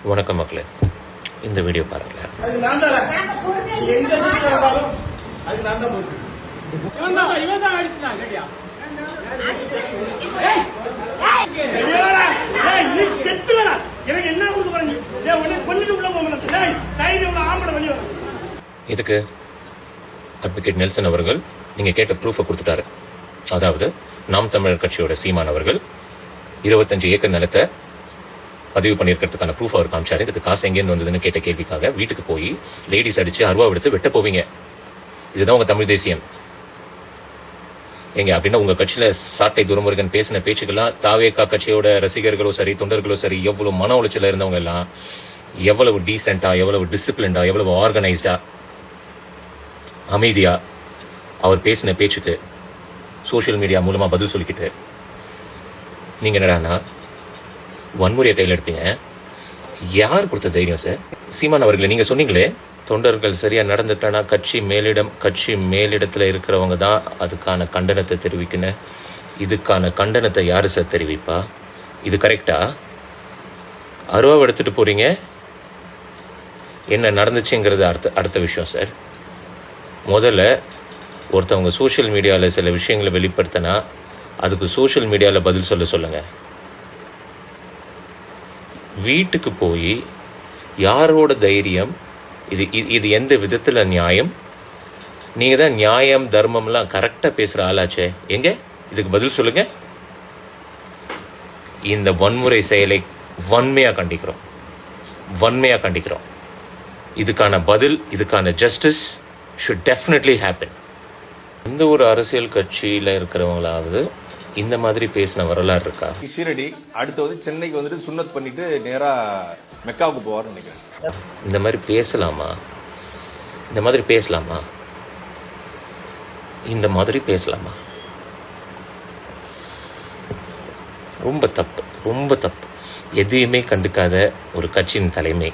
வணக்கம் மக்களே, இந்த வீடியோ பாருங்களேன். இதுக்கு அட்வொகேட் நெல்சன் அவர்கள் நீங்க கேட்ட ப்ரூஃபை கொடுத்துட்டாரு. அதாவது நாம் தமிழர் கட்சியோட சீமான் அவர்கள் 25 ஏக்கர் நிலத்தை பதிவு பண்ணியிருக்கிறதுக்கான ப்ரூஃப் அவர் காமிச்சாரு. இதுக்கு காசு எங்கேருந்து வந்ததுன்னு கேட்ட கேள்விக்காக வீட்டுக்கு போய் லேடிஸ் அடிச்சு அருவா எடுத்து வெட்ட போவீங்க. இதுதான் உங்க தமிழ் தேசியம் எங்க அப்படின்னா உங்க கட்சியில சாட்டை துரைமுருகன் பேசின பேச்சுக்கெல்லாம் தாவேகா கட்சியோட ரசிகர்களோ சரி, தொண்டர்களோ சரி, எவ்வளவு மன உளைச்சல இருந்தவங்க எல்லாம் எவ்வளவு டீசென்டா, எவ்வளவு டிசிப்ளின்டா, எவ்வளவு ஆர்கனைஸ்டா, அமைதியா அவர் பேசின பேச்சுக்கு சோசியல் மீடியா மூலமா பதில் சொல்லிக்கிட்டு நீங்க என்னடானா வன்முறையை கையில் எடுப்பீங்க. யார் கொடுத்த தைரியம் சார்? சீமான் அவர்களை நீங்க சொன்னீங்களே, தொண்டர்கள் சரியா நடந்துட்டா கட்சி மேலிடத்துல இருக்கிறவங்க தான் அதுக்கான கண்டனத்தை தெரிவிக்கணும். இதுக்கான கண்டனத்தை யாரு சார் தெரிவிப்பா? இது கரெக்டா? அருவா எடுத்துட்டு போறீங்க. என்ன நடந்துச்சுங்கிறது அடுத்த விஷயம் சார். முதல்ல ஒருத்தவங்க சோஷியல் மீடியாவில் சில விஷயங்களை வெளிப்படுத்தினா அதுக்கு சோஷியல் மீடியாவில் பதில் சொல்லுங்க. வீட்டுக்கு போய் யாரோட தைரியம் இது? இது எந்த விதத்தில் நியாயம்? நீங்க தான் நியாயம் தர்மம்லாம் கரெக்டாக பேசுகிற ஆளாச்சே, எங்க இதுக்கு பதில் சொல்லுங்க. இந்த வன்முறை செயலை வன்மையாக கண்டிக்கிறோம். இதுக்கான பதில், இதுக்கான ஜஸ்டிஸ் ஷுட் டெஃபினெட்லி ஹேப்பன். எந்த ஒரு அரசியல் கட்சியில் இருக்கிறவங்களாவது இந்த மாதிரி பேசின வரலாறு இருக்கா? ஷீரடி அடுத்து வந்து சென்னைக்கு வந்துட்டு சுன்னத் பண்ணிட்டு நேரா மெக்காவுக்கு போவார்னு நினைக்கிறேன். இந்த மாதிரி பேசலாமா? இந்த மாதிரி பேசலாமா? ரொம்ப தப்பு. எதையுமே கண்டுக்காத ஒரு கட்சியின் தலைமை